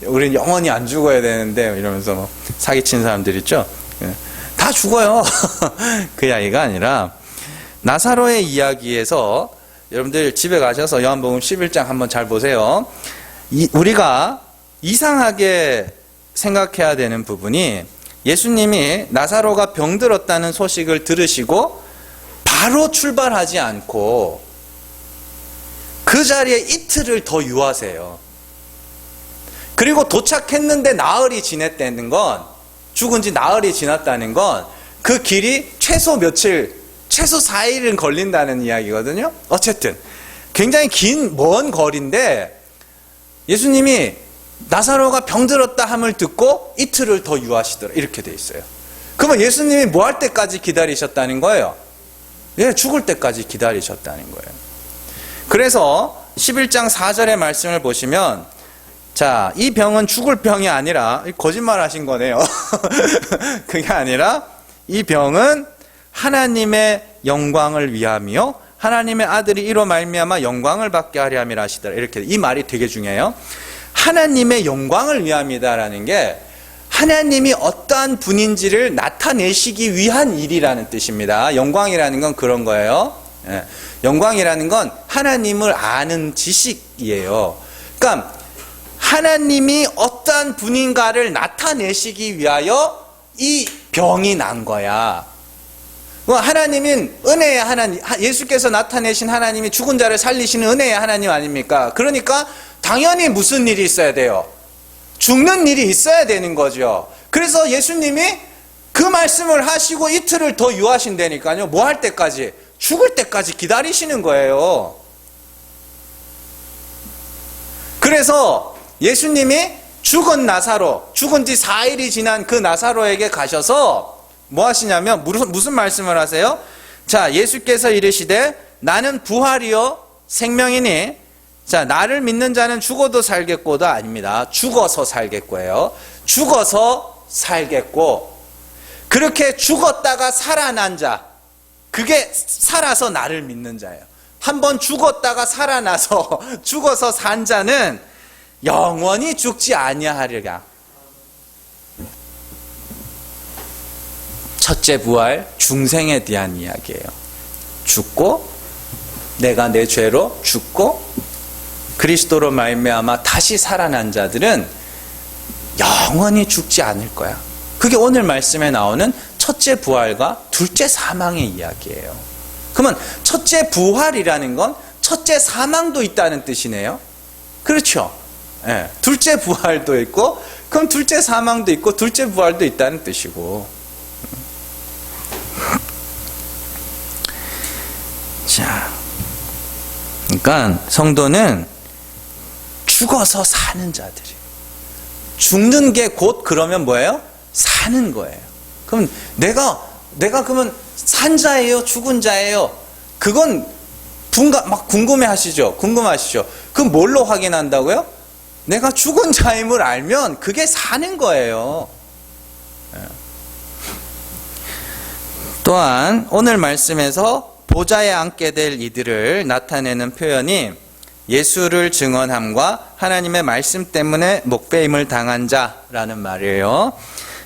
우린 영원히 안 죽어야 되는데 이러면서 사기친 사람들 있죠. 다 죽어요. 그 이야기가 아니라 나사로의 이야기에서 여러분들 집에 가셔서 요한복음 11장 한번 잘 보세요. 우리가 이상하게 생각해야 되는 부분이, 예수님이 나사로가 병들었다는 소식을 들으시고 바로 출발하지 않고 그 자리에 이틀을 더 유하세요. 그리고 도착했는데 나흘이 지났다는 건, 죽은 지 나흘이 지났다는 건 그 길이 최소 4일은 걸린다는 이야기거든요. 어쨌든 굉장히 먼 거리인데 예수님이 나사로가 병들었다 함을 듣고 이틀을 더 유하시더라, 이렇게 돼 있어요. 그러면 예수님이 뭐 할 때까지 기다리셨다는 거예요? 죽을 때까지 기다리셨다는 거예요. 그래서 11장 4절의 말씀을 보시면, 자, 이 병은 죽을 병이 아니라, 거짓말 하신 거네요. 그게 아니라 이 병은 하나님의 영광을 위함이요 하나님의 아들이 이로 말미암아 영광을 받게 하려 함이라 하시더라. 이렇게 이 말이 되게 중요해요. 하나님의 영광을 위함이다라는 게 하나님이 어떠한 분인지를 나타내시기 위한 일이라는 뜻입니다. 영광이라는 건 그런 거예요. 예. 영광이라는 건 하나님을 아는 지식이에요. 그러니까 하나님이 어떠한 분인가를 나타내시기 위하여 이 병이 난 거야. 하나님은 은혜의 하나님, 예수께서 나타내신 하나님이 죽은 자를 살리시는 은혜의 하나님 아닙니까? 그러니까 당연히 무슨 일이 있어야 돼요? 죽는 일이 있어야 되는 거죠. 그래서 예수님이 그 말씀을 하시고 이틀을 더 유하신다니까요. 뭐 할 때까지? 죽을 때까지 기다리시는 거예요. 그래서 예수님이 죽은 나사로, 죽은 지 4일이 지난 그 나사로에게 가셔서 뭐 하시냐면 무슨 말씀을 하세요? 자, 예수께서 이르시되 나는 부활이요 생명이니 자, 나를 믿는 자는 죽어도 살겠고도 아닙니다. 죽어서 살겠고요. 죽어서 살겠고 그렇게 죽었다가 살아난 자, 그게 살아서 나를 믿는 자예요. 한번 죽었다가 살아나서 죽어서 산 자는 영원히 죽지 아니하리라. 첫째 부활, 중생에 대한 이야기예요. 죽고 내가 내 죄로 죽고 그리스도로 말미암아 다시 살아난 자들은 영원히 죽지 않을 거야. 그게 오늘 말씀에 나오는 첫째 부활과 둘째 사망의 이야기예요. 그러면 첫째 부활이라는 건 첫째 사망도 있다는 뜻이네요. 그렇죠? 네. 둘째 부활도 있고 그럼 둘째 사망도 있고 둘째 부활도 있다는 뜻이고. 자, 그러니까 성도는 죽어서 사는 자들이. 죽는 게 곧 그러면 뭐예요? 사는 거예요. 그럼 내가 그러면 산 자예요? 죽은 자예요? 그건 막 궁금하시죠? 그럼 뭘로 확인한다고요? 내가 죽은 자임을 알면 그게 사는 거예요. 또한 오늘 말씀에서 보좌에 앉게 될 이들을 나타내는 표현이 예수를 증언함과 하나님의 말씀 때문에 목배임을 당한 자라는 말이에요.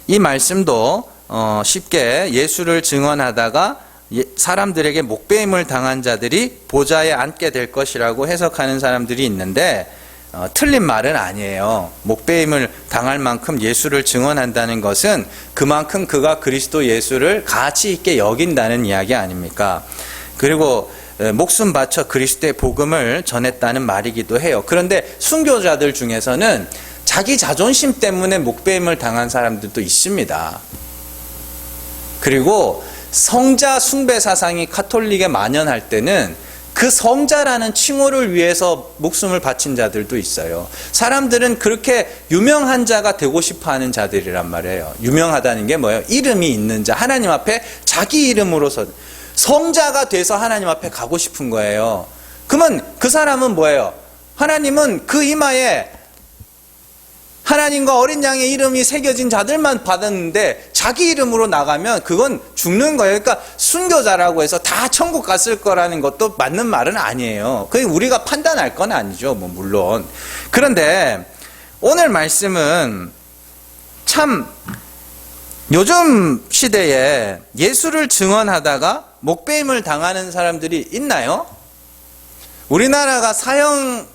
이 말씀도 쉽게 예수를 증언하다가 사람들에게 목배임을 당한 자들이 보좌에 앉게 될 것이라고 해석하는 사람들이 있는데 틀린 말은 아니에요. 목배임을 당할 만큼 예수를 증언한다는 것은 그만큼 그가 그리스도 예수를 가치 있게 여긴다는 이야기 아닙니까? 그리고 목숨 바쳐 그리스도의 복음을 전했다는 말이기도 해요. 그런데 순교자들 중에서는 자기 자존심 때문에 목배임을 당한 사람들도 있습니다. 그리고 성자 숭배 사상이 카톨릭에 만연할 때는 그 성자라는 칭호를 위해서 목숨을 바친 자들도 있어요. 사람들은 그렇게 유명한 자가 되고 싶어하는 자들이란 말이에요. 유명하다는 게 뭐예요? 이름이 있는 자, 하나님 앞에 자기 이름으로서 성자가 돼서 하나님 앞에 가고 싶은 거예요. 그러면 그 사람은 뭐예요? 하나님은 그 이마에 하나님과 어린 양의 이름이 새겨진 자들만 받았는데 자기 이름으로 나가면 그건 죽는 거예요. 그러니까 순교자라고 해서 다 천국 갔을 거라는 것도 맞는 말은 아니에요. 그게 우리가 판단할 건 아니죠, 물론. 그런데 오늘 말씀은 참 요즘 시대에 예수를 증언하다가 목배임을 당하는 사람들이 있나요? 우리나라가 사형을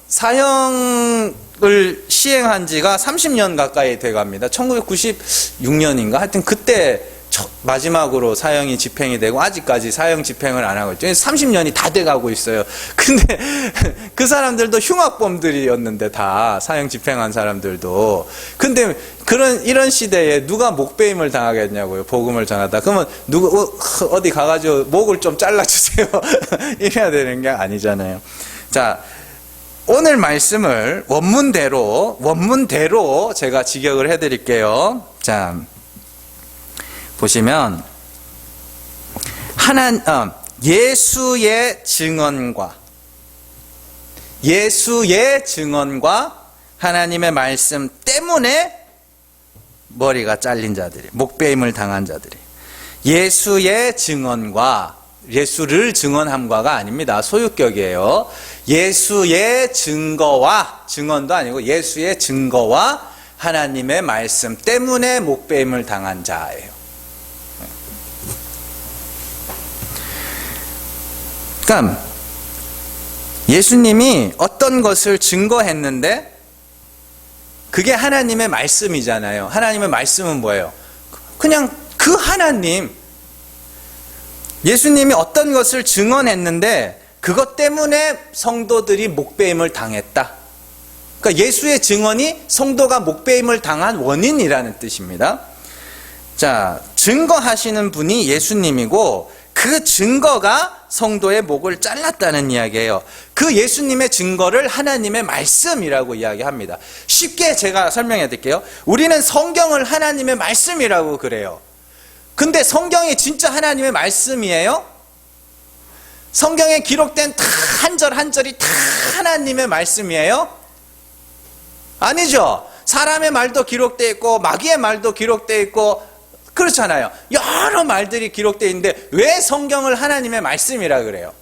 시행한 지가 30년 가까이 돼갑니다. 1996년인가? 하여튼 그때 마지막으로 사형이 집행이 되고 아직까지 사형 집행을 안 하고 있죠. 30년이 다 돼가고 있어요. 근데 그 사람들도 흉악범들이었는데 다 사형 집행한 사람들도. 근데 이런 시대에 누가 목배임을 당하겠냐고요. 복음을 전하다. 그러면 어디 가가지고 목을 좀 잘라주세요. 이래야 되는 게 아니잖아요. 자, 오늘 말씀을 원문대로 제가 직역을 해드릴게요. 자, 보시면 예수의 증언과 하나님의 말씀 때문에 머리가 잘린 자들이, 목배임을 당한 자들이, 예수의 증언과, 예수를 증언함과가 아닙니다. 소유격이에요. 예수의 증거와, 증언도 아니고 예수의 증거와 하나님의 말씀 때문에 목배임을 당한 자예요. 그러니까 예수님이 어떤 것을 증거했는데 그게 하나님의 말씀이잖아요. 하나님의 말씀은 뭐예요? 그냥 그 하나님, 예수님이 어떤 것을 증언했는데 그것 때문에 성도들이 목배임을 당했다. 그러니까 예수의 증언이 성도가 목배임을 당한 원인이라는 뜻입니다. 자, 증거하시는 분이 예수님이고 그 증거가 성도의 목을 잘랐다는 이야기예요. 그 예수님의 증거를 하나님의 말씀이라고 이야기합니다. 쉽게 제가 설명해 드릴게요. 우리는 성경을 하나님의 말씀이라고 그래요. 근데 성경이 진짜 하나님의 말씀이에요? 성경에 기록된 다 한 절 한 절이 다 하나님의 말씀이에요? 아니죠. 사람의 말도 기록되어 있고 마귀의 말도 기록되어 있고 그렇잖아요. 여러 말들이 기록되어 있는데 왜 성경을 하나님의 말씀이라 그래요?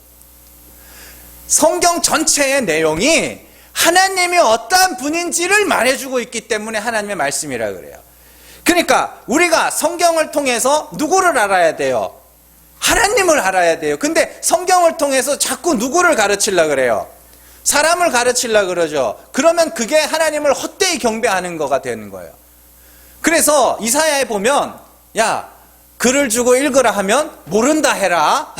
성경 전체의 내용이 하나님이 어떠한 분인지를 말해주고 있기 때문에 하나님의 말씀이라 그래요. 그러니까 우리가 성경을 통해서 누구를 알아야 돼요? 하나님을 알아야 돼요. 근데 성경을 통해서 자꾸 누구를 가르치려고 그래요? 사람을 가르치려고 그러죠. 그러면 그게 하나님을 헛되이 경배하는 거가 되는 거예요. 그래서 이사야에 보면 야, 글을 주고 읽으라 하면 모른다 해라.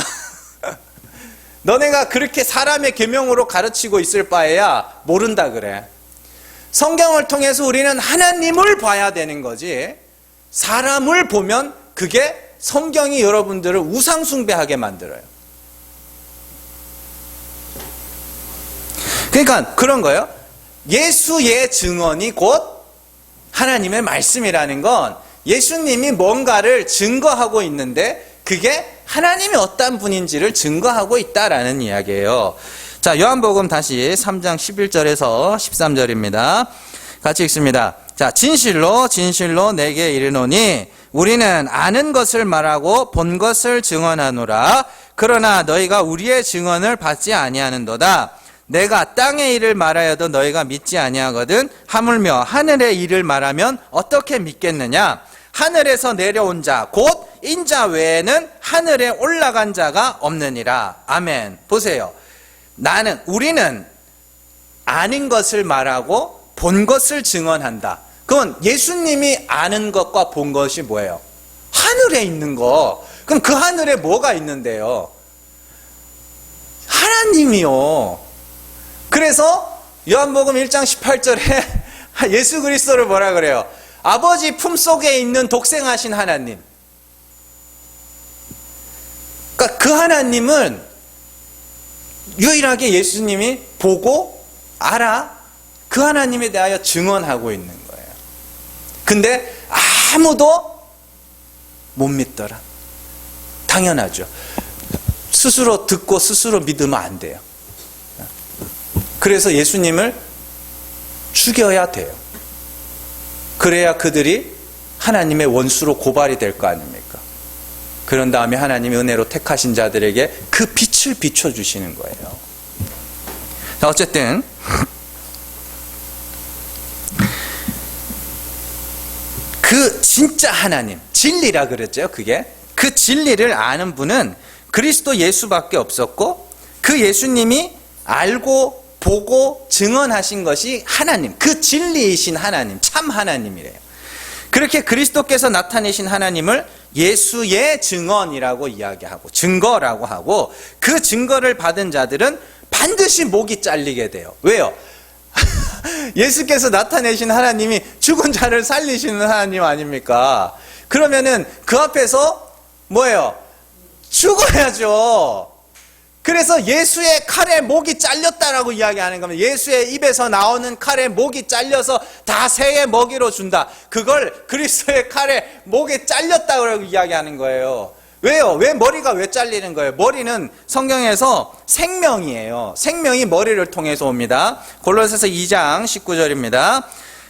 너네가 그렇게 사람의 계명으로 가르치고 있을 바에야 모른다 그래. 성경을 통해서 우리는 하나님을 봐야 되는 거지, 사람을 보면 그게 성경이 여러분들을 우상숭배하게 만들어요. 그러니까 그런 거예요. 예수의 증언이 곧 하나님의 말씀이라는 건 예수님이 뭔가를 증거하고 있는데 그게 하나님이 어떤 분인지를 증거하고 있다라는 이야기예요. 자, 요한복음 다시 3장 11절에서 13절입니다. 같이 읽습니다. 자, 진실로 진실로 내게 이르노니 우리는 아는 것을 말하고 본 것을 증언하노라. 그러나 너희가 우리의 증언을 받지 아니하는도다. 내가 땅의 일을 말하여도 너희가 믿지 아니하거든. 하물며 하늘의 일을 말하면 어떻게 믿겠느냐? 하늘에서 내려온 자 곧 인자 외에는 하늘에 올라간 자가 없느니라. 아멘. 보세요. 우리는 아는 것을 말하고 본 것을 증언한다. 그건 예수님이 아는 것과 본 것이 뭐예요? 하늘에 있는 거. 그럼 그 하늘에 뭐가 있는데요? 하나님이요. 그래서 요한복음 1장 18절에 예수 그리스도를 뭐라 그래요? 아버지 품속에 있는 독생하신 하나님. 그러니까 그 하나님은 유일하게 예수님이 보고 알아. 그 하나님에 대하여 증언하고 있는 거예요. 근데 아무도 못 믿더라. 당연하죠. 스스로 듣고 스스로 믿으면 안 돼요. 그래서 예수님을 죽여야 돼요. 그래야 그들이 하나님의 원수로 고발이 될 거 아닙니까? 그런 다음에 하나님이 은혜로 택하신 자들에게 그 빛을 비춰주시는 거예요. 자, 어쨌든 그 진짜 하나님, 진리라 그랬죠. 그게 그 진리를 아는 분은 그리스도 예수밖에 없었고 그 예수님이 알고 보고 증언하신 것이 하나님, 그 진리이신 하나님, 참 하나님이래요. 그렇게 그리스도께서 나타내신 하나님을 예수의 증언이라고 이야기하고 증거라고 하고 그 증거를 받은 자들은 반드시 목이 잘리게 돼요. 왜요? 예수께서 나타내신 하나님이 죽은 자를 살리시는 하나님 아닙니까? 그러면은 그 앞에서 뭐예요? 죽어야죠. 그래서 예수의 칼에 목이 잘렸다라고 이야기하는 겁니다. 예수의 입에서 나오는 칼에 목이 잘려서 다 새의 먹이로 준다. 그걸 그리스도의 칼에 목이 잘렸다고 이야기하는 거예요. 왜요? 왜 머리가 왜 잘리는 거예요? 머리는 성경에서 생명이에요. 생명이 머리를 통해서 옵니다. 골로새서 2장 19절입니다.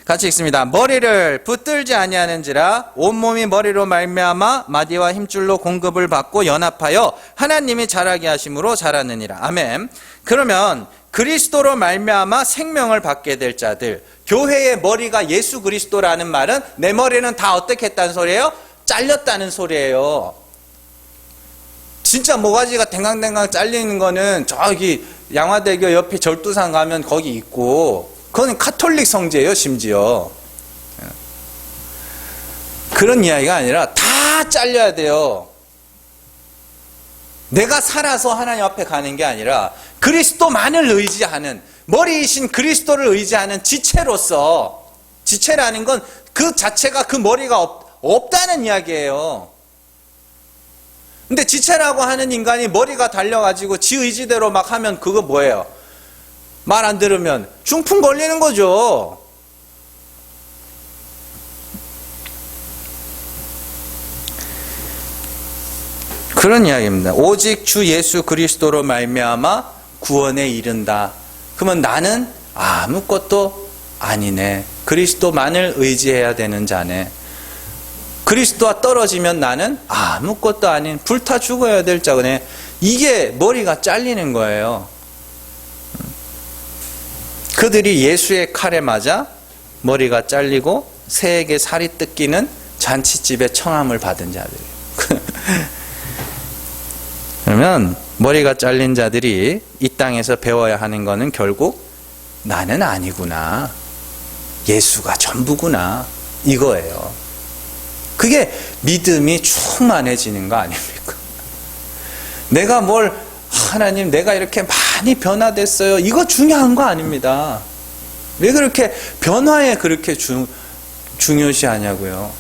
같이 읽습니다. 머리를 붙들지 아니하는지라 온몸이 머리로 말미암아 마디와 힘줄로 공급을 받고 연합하여 하나님이 자라게 하심으로 자라느니라. 아멘. 그러면 그리스도로 말미암아 생명을 받게 될 자들, 교회의 머리가 예수 그리스도라는 말은 내 머리는 다 어떻게 했다는 소리예요? 잘렸다는 소리예요. 진짜 모가지가 댕강댕강 잘리는 거는 저기 양화대교 옆에 절두산 가면 거기 있고, 그건 카톨릭 성지예요, 심지어. 그런 이야기가 아니라 다 잘려야 돼요. 내가 살아서 하나님 앞에 가는 게 아니라 그리스도만을 의지하는, 머리이신 그리스도를 의지하는 지체로서, 지체라는 건 그 자체가 그 머리가 없다는 이야기예요. 근데 지체라고 하는 인간이 머리가 달려가지고 지 의지대로 막 하면 그거 뭐예요? 말 안 들으면 중풍 걸리는 거죠. 그런 이야기입니다. 오직 주 예수 그리스도로 말미암아 구원에 이른다. 그러면 나는 아무것도 아니네. 그리스도만을 의지해야 되는 자네. 그리스도와 떨어지면 나는 아무것도 아닌 불타 죽어야 될 자네. 이게 머리가 잘리는 거예요. 그들이 예수의 칼에 맞아 머리가 잘리고 새에게 살이 뜯기는 잔치집에 청함을 받은 자들. 그러면 머리가 잘린 자들이 이 땅에서 배워야 하는 것은 결국 나는 아니구나, 예수가 전부구나, 이거예요. 그게 믿음이 충만해지는 거 아닙니까? 내가 하나님 내가 이렇게 많이 변화됐어요, 이거 중요한 거 아닙니다. 왜 그렇게 변화에 그렇게 중요시하냐고요.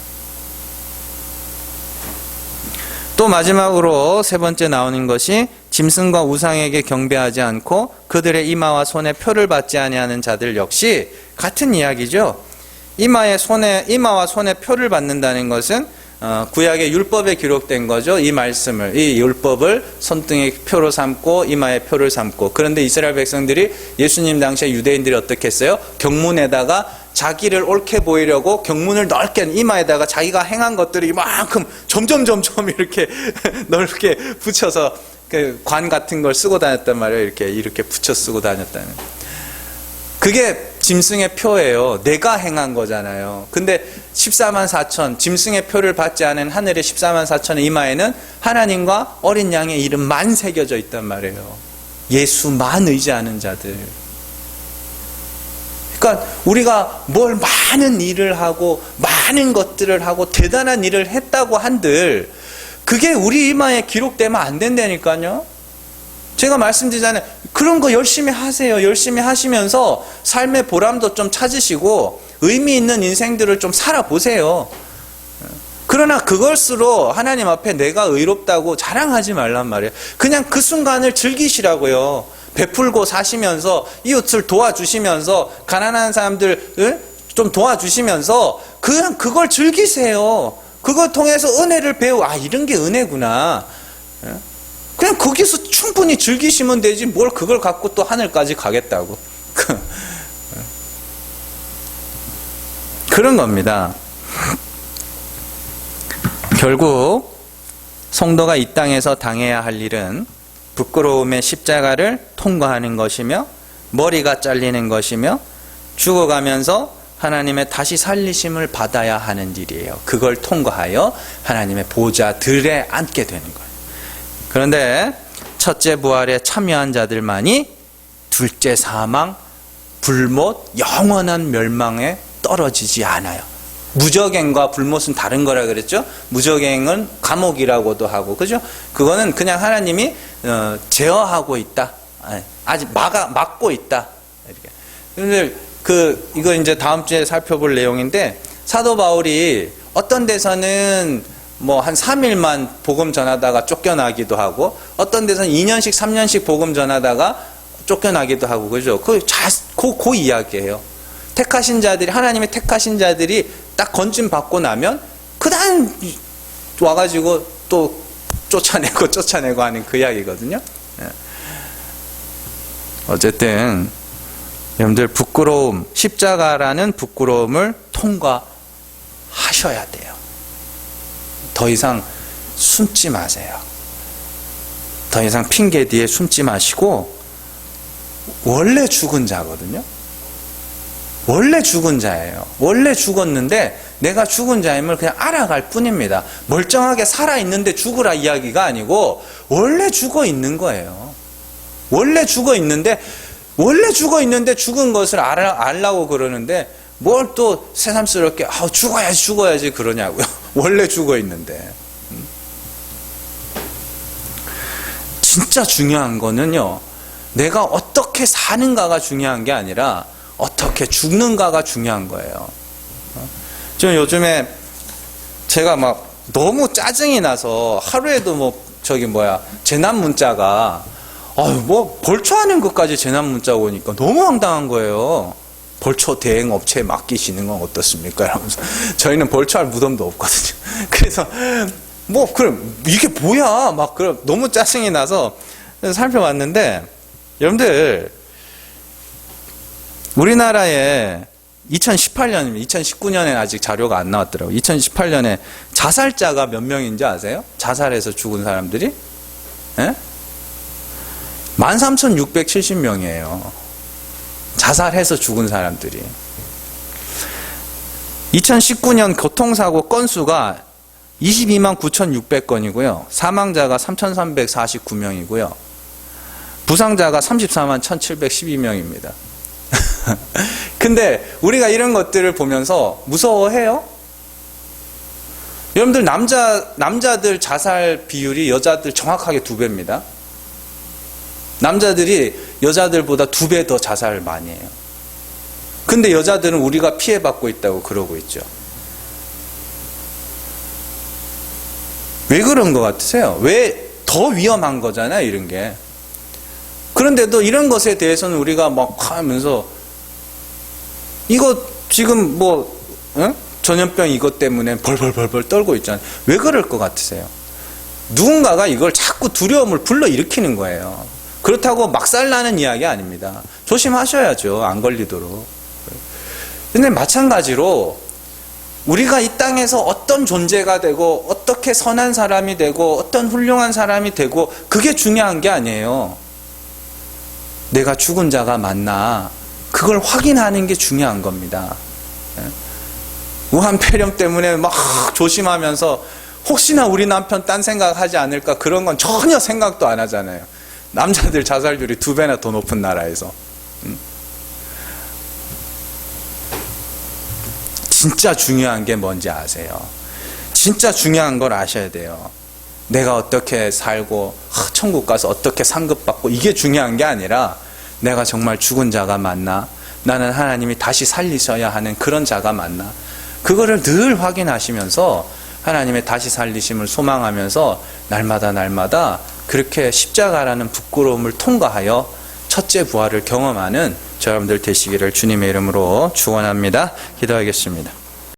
또 마지막으로 세 번째 나오는 것이 짐승과 우상에게 경배하지 않고 그들의 이마와 손에 표를 받지 아니하는 자들 역시 같은 이야기죠. 이마와 손에 표를 받는다는 것은 구약의 율법에 기록된 거죠. 이 말씀을, 이 율법을 손등에 표로 삼고 이마에 표를 삼고. 그런데 이스라엘 백성들이 예수님 당시에 유대인들이 어떻게 했어요? 경문에다가 자기를 옳게 보이려고 경문을 넓게 이마에다가 자기가 행한 것들을 이만큼 점점 이렇게 넓게 붙여서 그 관 같은 걸 쓰고 다녔단 말이에요. 이렇게 붙여 쓰고 다녔다는. 그게 짐승의 표예요. 내가 행한 거잖아요. 근데 14만 4천, 짐승의 표를 받지 않은 하늘의 14만 4천의 이마에는 하나님과 어린 양의 이름만 새겨져 있단 말이에요. 예수만 의지하는 자들. 그러니까 우리가 많은 일을 하고 많은 것들을 하고 대단한 일을 했다고 한들 그게 우리 이마에 기록되면 안 된다니까요. 제가 말씀드리잖아요. 그런 거 열심히 하세요. 열심히 하시면서 삶의 보람도 좀 찾으시고 의미 있는 인생들을 좀 살아보세요. 그러나 그것으로 하나님 앞에 내가 의롭다고 자랑하지 말란 말이에요. 그냥 그 순간을 즐기시라고요. 베풀고 사시면서 이웃을 도와주시면서 가난한 사람들을 좀 도와주시면서 그냥 그걸 즐기세요. 그걸 통해서 은혜를 이런 게 은혜구나. 그냥 거기서 충분히 즐기시면 되지 뭘 그걸 갖고 또 하늘까지 가겠다고. 그런 겁니다. 결국 성도가 이 땅에서 당해야 할 일은 부끄러움의 십자가를 통과하는 것이며 머리가 잘리는 것이며 죽어가면서 하나님의 다시 살리심을 받아야 하는 일이에요. 그걸 통과하여 하나님의 보좌들에 앉게 되는 거예요. 그런데 첫째 부활에 참여한 자들만이 둘째 사망, 불못, 영원한 멸망에 떨어지지 않아요. 무적행과 불못은 다른 거라 그랬죠. 무적행은 감옥이라고도 하고, 그죠? 그거는 그냥 하나님이 제어하고 있다, 아직 막고 있다. 이렇게. 근데 이거 이제 다음 주에 살펴볼 내용인데, 사도 바울이 어떤 데서는 한 3일만 복음 전하다가 쫓겨나기도 하고, 어떤 데서는 2년씩 3년씩 복음 전하다가 쫓겨나기도 하고, 그죠? 그 이야기예요. 택하신 자들이, 하나님의 택하신 자들이 딱 건진 받고 나면 그다음 와가지고 또 쫓아내고 하는 그 이야기거든요. 어쨌든 여러분들 부끄러움, 십자가라는 부끄러움을 통과하셔야 돼요. 더 이상 숨지 마세요. 더 이상 핑계 뒤에 숨지 마시고, 원래 죽은 자거든요. 원래 죽은 자예요. 원래 죽었는데 내가 죽은 자임을 그냥 알아갈 뿐입니다. 멀쩡하게 살아있는데 죽으라 이야기가 아니고 원래 죽어 있는 거예요. 원래 죽어 있는데 죽은 것을 알라고 그러는데 뭘 또 새삼스럽게 죽어야지 그러냐고요. 원래 죽어 있는데. 진짜 중요한 거는요, 내가 어떻게 사는가가 중요한 게 아니라 어떻게 죽는가가 중요한 거예요. 저는 요즘에 제가 막 너무 짜증이 나서 하루에도 재난 문자가 벌초하는 것까지 재난 문자가 오니까 너무 황당한 거예요. 벌초 대행 업체에 맡기시는 건 어떻습니까? 이러면서 저희는 벌초할 무덤도 없거든요. 그래서 그럼 이게 뭐야? 너무 짜증이 나서 살펴봤는데, 여러분들 우리나라에 2018년입니다. 2019년에 아직 자료가 안 나왔더라고요. 2018년에 자살자가 몇 명인지 아세요? 자살해서 죽은 사람들이? 13,670명이에요. 자살해서 죽은 사람들이. 2019년 교통사고 건수가 22만 9,600건이고요. 사망자가 3,349명이고요. 부상자가 34만 1,712명입니다. 근데 우리가 이런 것들을 보면서 무서워해요? 여러분들 남자들 자살 비율이 여자들 정확하게 2배입니다. 남자들이 여자들보다 2배 더 자살을 많이 해요. 근데 여자들은 우리가 피해받고 있다고 그러고 있죠. 왜 그런 것 같으세요? 왜 더 위험한 거잖아요, 이런 게. 그런데도 이런 것에 대해서는 우리가 하면서 이거 지금 전염병 이것 때문에 벌벌 떨고 있잖아요. 왜 그럴 것 같으세요? 누군가가 이걸 자꾸 두려움을 불러일으키는 거예요. 그렇다고 막살나는 이야기 아닙니다. 조심하셔야죠. 안 걸리도록. 근데 마찬가지로 우리가 이 땅에서 어떤 존재가 되고 어떻게 선한 사람이 되고 어떤 훌륭한 사람이 되고 그게 중요한 게 아니에요. 내가 죽은 자가 맞나, 그걸 확인하는 게 중요한 겁니다. 우한 폐렴 때문에 막 조심하면서 혹시나 우리 남편 딴 생각하지 않을까, 그런 건 전혀 생각도 안 하잖아요. 남자들 자살률이 2배나 더 높은 나라에서. 진짜 중요한 게 뭔지 아세요? 진짜 중요한 걸 아셔야 돼요. 내가 어떻게 살고 천국 가서 어떻게 상급받고 이게 중요한 게 아니라 내가 정말 죽은 자가 맞나? 나는 하나님이 다시 살리셔야 하는 그런 자가 맞나? 그거를 늘 확인하시면서 하나님의 다시 살리심을 소망하면서 날마다 그렇게 십자가라는 부끄러움을 통과하여 첫째 부활을 경험하는 저 여러분들 되시기를 주님의 이름으로 축원합니다. 기도하겠습니다.